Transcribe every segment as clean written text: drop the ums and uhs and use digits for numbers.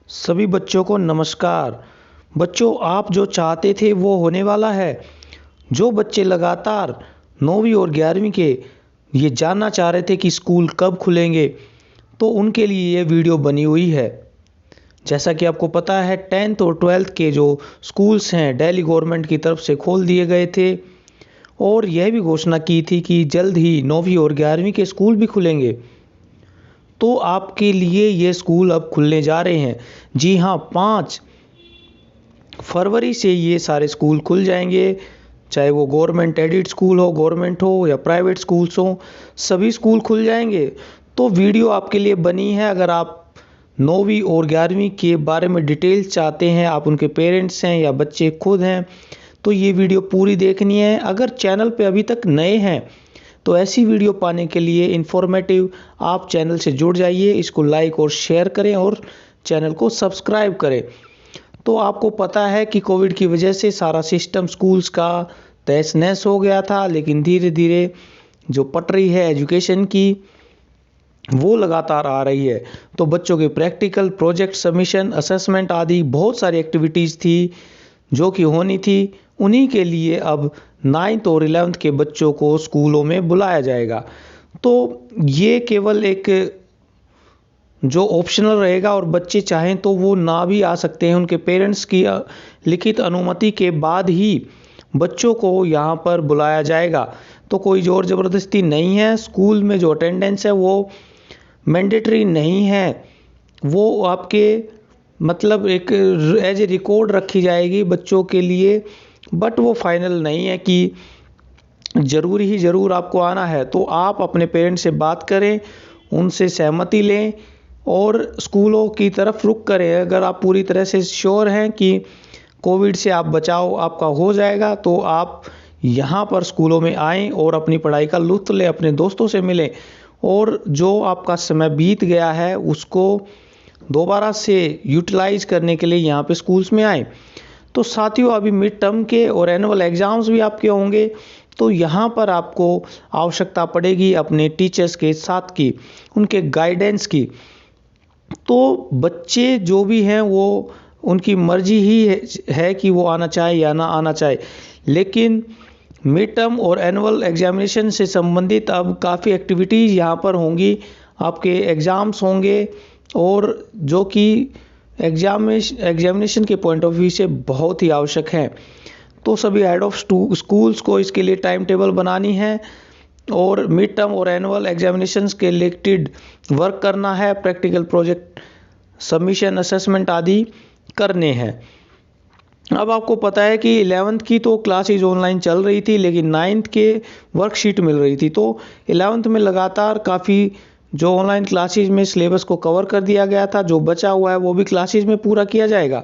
सभी बच्चों को नमस्कार। बच्चों, आप जो चाहते थे वो होने वाला है। जो बच्चे लगातार 9वीं और 11वीं के ये जानना चाह रहे थे कि स्कूल कब खुलेंगे, तो उनके लिए ये वीडियो बनी हुई है। जैसा कि आपको पता है 10th और 12th के जो स्कूल्स हैं दिल्ली गवर्नमेंट की तरफ से खोल दिए गए थे और यह भी घोषणा की थी कि जल्द ही 9वीं और 11वीं के स्कूल भी खुलेंगे। तो आपके लिए ये स्कूल अब खुलने जा रहे हैं। जी हाँ, 5 फरवरी से ये सारे स्कूल खुल जाएंगे। चाहे वो गवर्नमेंट एडेड स्कूल हो, गवर्नमेंट हो या प्राइवेट स्कूल्स हो, सभी स्कूल खुल जाएंगे। तो वीडियो आपके लिए बनी है। अगर आप 9वीं और 11वीं के बारे में डिटेल चाहते हैं, आप उनके पेरेंट्स हैं या बच्चे खुद हैं, तो ये वीडियो पूरी देखनी है। अगर चैनल पे अभी तक नए हैं तो ऐसी वीडियो पाने के लिए इन्फॉर्मेटिव आप चैनल से जुड़ जाइए, इसको लाइक और शेयर करें और चैनल को सब्सक्राइब करें। तो आपको पता है कि कोविड की वजह से सारा सिस्टम स्कूल्स का तहस नहस हो गया था, लेकिन धीरे धीरे जो पटरी है एजुकेशन की वो लगातार आ रही है। तो बच्चों के प्रैक्टिकल प्रोजेक्ट सबमिशन असेसमेंट आदि बहुत सारी एक्टिविटीज़ थी जो कि होनी थी। उन्हीं के लिए अब 9th और 11th के बच्चों को स्कूलों में बुलाया जाएगा। तो ये केवल एक जो ऑप्शनल रहेगा और बच्चे चाहें तो वो ना भी आ सकते हैं। उनके पेरेंट्स की लिखित अनुमति के बाद ही बच्चों को यहाँ पर बुलाया जाएगा। तो कोई ज़ोर ज़बरदस्ती नहीं है। स्कूल में जो अटेंडेंस है वो मैंडेटरी नहीं है, वो आपके मतलब एक एज ए रिकॉर्ड रखी जाएगी बच्चों के लिए, बट वो फाइनल नहीं है कि ज़रूर ही ज़रूर आपको आना है। तो आप अपने पेरेंट्स से बात करें, उनसे सहमति लें और स्कूलों की तरफ रुख करें। अगर आप पूरी तरह से श्योर हैं कि कोविड से आप बचाव आपका हो जाएगा, तो आप यहाँ पर स्कूलों में आएँ और अपनी पढ़ाई का लुत्फ़ लें, अपने दोस्तों से मिलें और जो आपका समय बीत गया है उसको दोबारा से यूटिलाइज़ करने के लिए यहाँ पे स्कूल्स में आएँ। तो साथियों, अभी मिड टर्म के और एनुअल एग्ज़ाम्स भी आपके होंगे, तो यहाँ पर आपको आवश्यकता पड़ेगी अपने टीचर्स के साथ की, उनके गाइडेंस की। तो बच्चे जो भी हैं वो उनकी मर्जी ही है कि वो आना चाहे या ना आना चाहे, लेकिन मिड टर्म और एनुअल एग्जामिनेशन से संबंधित अब काफ़ी एक्टिविटीज़ यहाँ पर होंगी। आपके एग्ज़ाम्स होंगे और जो कि एग्जामिनेशन के पॉइंट ऑफ व्यू से बहुत ही आवश्यक है। तो सभी हेड ऑफ स्कूल्स को इसके लिए टाइम टेबल बनानी है और मिड टर्म और एनुअल एग्जामिनेशंस के रिलेटेड वर्क करना है, प्रैक्टिकल प्रोजेक्ट सबमिशन असेसमेंट आदि करने हैं। अब आपको पता है कि 11th की तो क्लासेज ऑनलाइन चल रही थी, लेकिन 9th के वर्कशीट मिल रही थी। तो 11th में लगातार काफ़ी जो ऑनलाइन क्लासेज में सिलेबस को कवर कर दिया गया था, जो बचा हुआ है वो भी क्लासेज में पूरा किया जाएगा।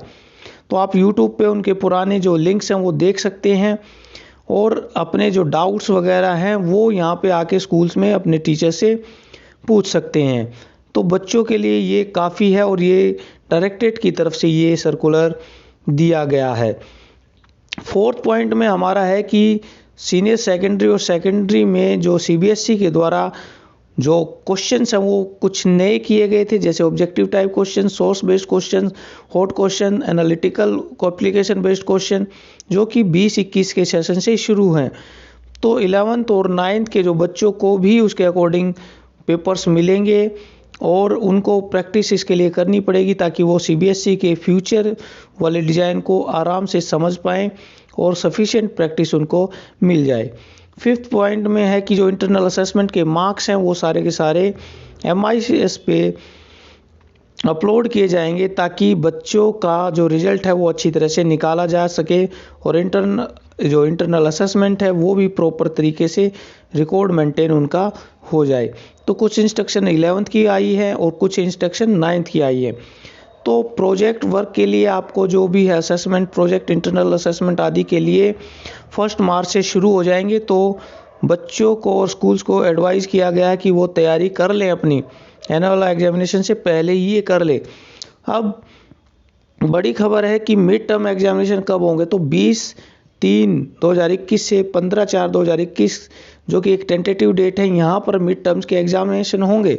तो आप यूट्यूब पे उनके पुराने जो लिंक्स हैं वो देख सकते हैं और अपने जो डाउट्स वगैरह हैं वो यहाँ पे आके स्कूल्स में अपने टीचर से पूछ सकते हैं। तो बच्चों के लिए ये काफ़ी है और ये डायरेक्टरेट की तरफ से ये सर्कुलर दिया गया है। 4th पॉइंट में हमारा है कि सीनियर सेकेंडरी और सेकेंडरी में जो सीबीएसई के द्वारा जो क्वेश्चंस हैं वो कुछ नए किए गए थे, जैसे objective type question, source based question, hot question, analytical application based question, जो कि 20-21 के सेशन से शुरू हैं। तो 11th और 9th के जो बच्चों को भी उसके अकॉर्डिंग पेपर्स मिलेंगे और उनको प्रैक्टिस इसके लिए करनी पड़ेगी ताकि वो सीबीएसई के फ्यूचर वाले डिज़ाइन को आराम से समझ पाएँ और सफिशिएंट प्रैक्टिस उनको मिल जाए। 5th पॉइंट में है कि जो इंटरनल असेसमेंट के मार्क्स हैं वो सारे के सारे MIS पे अपलोड किए जाएंगे ताकि बच्चों का जो रिज़ल्ट है वो अच्छी तरह से निकाला जा सके और इंटरनल असेसमेंट है वो भी प्रॉपर तरीके से रिकॉर्ड मेंटेन उनका हो जाए। तो कुछ इंस्ट्रक्शन 11th की आई है और कुछ इंस्ट्रक्शन 9th की आई है। तो प्रोजेक्ट वर्क के लिए आपको जो भी है असेसमेंट, प्रोजेक्ट, इंटरनल असेसमेंट आदि के लिए 1 मार्च से शुरू हो जाएंगे। तो बच्चों को और स्कूल्स को एडवाइज़ किया गया है कि वो तैयारी कर लें, अपनी एनुअल एग्जामिनेशन से पहले ही ये कर ले। अब बड़ी खबर है कि मिड टर्म एग्जामिनेशन कब होंगे, तो 20/3/2021 से 15/4/2021 जो कि एक टेंटेटिव डेट है, यहाँ पर मिड टर्म्स के एग्जामिनेशन होंगे।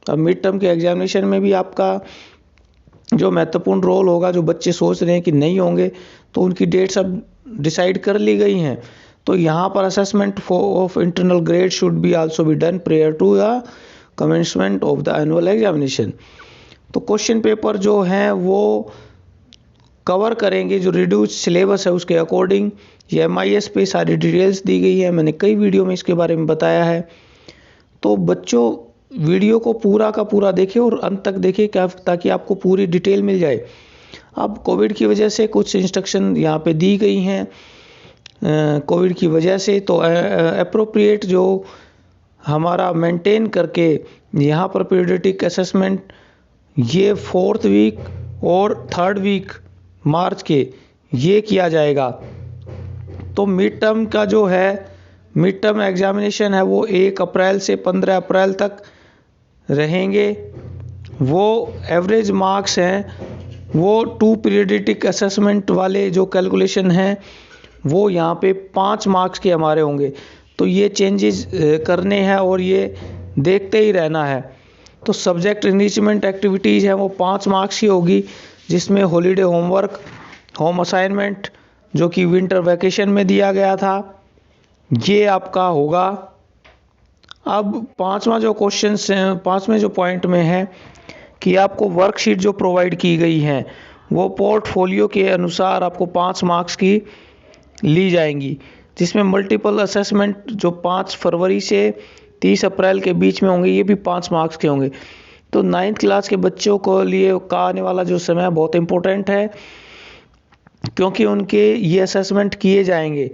अब मिड टर्म के एग्जामिनेशन में भी आपका जो महत्वपूर्ण रोल होगा, जो बच्चे सोच रहे हैं कि नहीं होंगे, तो उनकी डेट्स अब डिसाइड कर ली गई हैं। तो यहाँ पर assessment of internal grade should be also be done prior to the commencement of the annual examination. तो क्वेश्चन पेपर जो हैं वो कवर करेंगे जो रिड्यूस सिलेबस है उसके अकॉर्डिंग। ये MIS पे सारी डिटेल्स दी गई है, मैंने कई वीडियो में इसके बारे में बताया है। तो बच्चों वीडियो को पूरा का पूरा देखें और अंत तक देखें क्या, ताकि आपको पूरी डिटेल मिल जाए। अब कोविड की वजह से कुछ इंस्ट्रक्शन यहाँ पे दी गई हैं कोविड की वजह से, तो अप्रोप्रिएट जो हमारा मेंटेन करके यहाँ पर पीरियोडिक असेसमेंट ये 4th वीक और 3rd वीक मार्च के ये किया जाएगा। तो मिड टर्म का जो है मिड टर्म एग्जामिनेशन है वो 1 अप्रैल से 15 अप्रैल तक रहेंगे। वो एवरेज मार्क्स हैं वो 2 पीरियोडिक असेसमेंट वाले जो कैलकुलेशन हैं वो यहाँ पे 5 मार्क्स के हमारे होंगे। तो ये चेंजेस करने हैं और ये देखते ही रहना है। तो सब्जेक्ट इनरिचमेंट एक्टिविटीज़ हैं वो 5 मार्क्स की होगी, जिसमें हॉलीडे होमवर्क, होम असाइनमेंट जो कि विंटर वैकेशन में दिया गया था, ये आपका होगा। अब पांचवा जो क्वेश्चन है, पांचवें जो पॉइंट में है कि आपको वर्कशीट जो प्रोवाइड की गई हैं वो पोर्टफोलियो के अनुसार आपको 5 मार्क्स की ली जाएंगी, जिसमें मल्टीपल असेसमेंट जो 5 फरवरी से 30 अप्रैल के बीच में होंगे, ये भी 5 मार्क्स के होंगे। तो 9th क्लास के बच्चों को लिए का आने वाला जो समय बहुत इम्पोर्टेंट है, क्योंकि उनके ये असेसमेंट किए जाएंगे।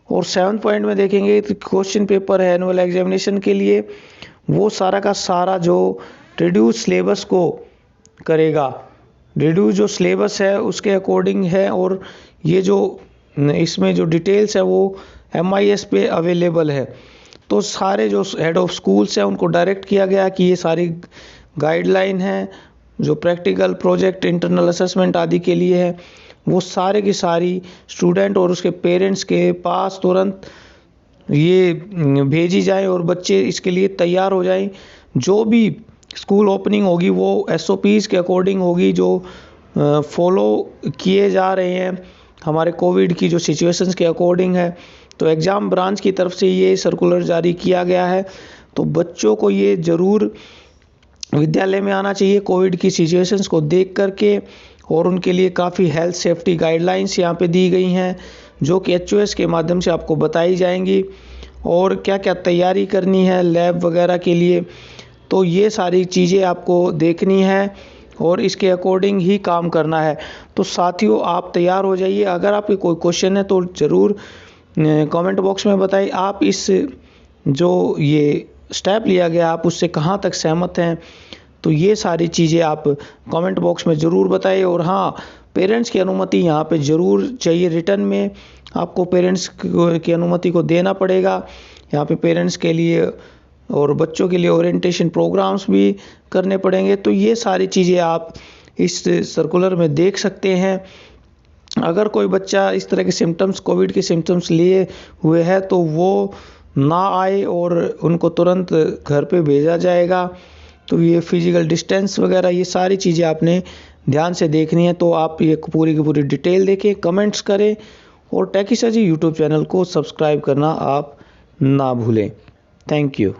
और 7th पॉइंट में देखेंगे तो क्वेश्चन पेपर है एनुअल एग्जामिनेशन के लिए, वो सारा का सारा जो रिड्यूस सिलेबस को करेगा। रिड्यूस जो सिलेबस है उसके अकॉर्डिंग है, और ये जो इसमें जो डिटेल्स है वो MIS पे अवेलेबल है। तो सारे जो हेड ऑफ स्कूल्स हैं उनको डायरेक्ट किया गया कि ये सारी गाइडलाइन है जो प्रैक्टिकल प्रोजेक्ट इंटरनल असेसमेंट आदि के लिए है, वो सारे की सारी स्टूडेंट और उसके पेरेंट्स के पास तुरंत ये भेजी जाए और बच्चे इसके लिए तैयार हो जाएं। जो भी स्कूल ओपनिंग होगी वो SOPs के अकॉर्डिंग होगी, जो फॉलो किए जा रहे हैं हमारे कोविड की जो सिचुएशंस के अकॉर्डिंग है। तो एग्ज़ाम ब्रांच की तरफ से ये सर्कुलर जारी किया गया है। तो बच्चों को ये ज़रूर विद्यालय में आना चाहिए कोविड की सिचुएशंस को देख करके, और उनके लिए काफ़ी हेल्थ सेफ्टी गाइडलाइंस यहाँ पे दी गई हैं जो कि HOS के माध्यम से आपको बताई जाएंगी, और क्या क्या तैयारी करनी है लैब वगैरह के लिए। तो ये सारी चीज़ें आपको देखनी है और इसके अकॉर्डिंग ही काम करना है। तो साथियों आप तैयार हो जाइए। अगर आपके कोई क्वेश्चन है तो ज़रूर कमेंट बॉक्स में बताइए। आप इस जो ये स्टेप लिया गया आप उससे कहाँ तक सहमत हैं, तो ये सारी चीज़ें आप कमेंट बॉक्स में ज़रूर बताइए। और हाँ, पेरेंट्स की अनुमति यहाँ पे ज़रूर चाहिए, रिटर्न में आपको पेरेंट्स की अनुमति को देना पड़ेगा। यहाँ पे पेरेंट्स के लिए और बच्चों के लिए ओरिएंटेशन प्रोग्राम्स भी करने पड़ेंगे। तो ये सारी चीज़ें आप इस सर्कुलर में देख सकते हैं। अगर कोई बच्चा इस तरह के सिम्टम्स, कोविड के सिम्टम्स लिए हुए है तो वो ना आए और उनको तुरंत घर पे भेजा जाएगा। तो ये फिजिकल डिस्टेंस वगैरह ये सारी चीज़ें आपने ध्यान से देखनी है। तो आप ये पूरी की पूरी डिटेल देखें, कमेंट्स करें, और टेकी सर जी यूट्यूब चैनल को सब्सक्राइब करना आप ना भूलें। Thank you.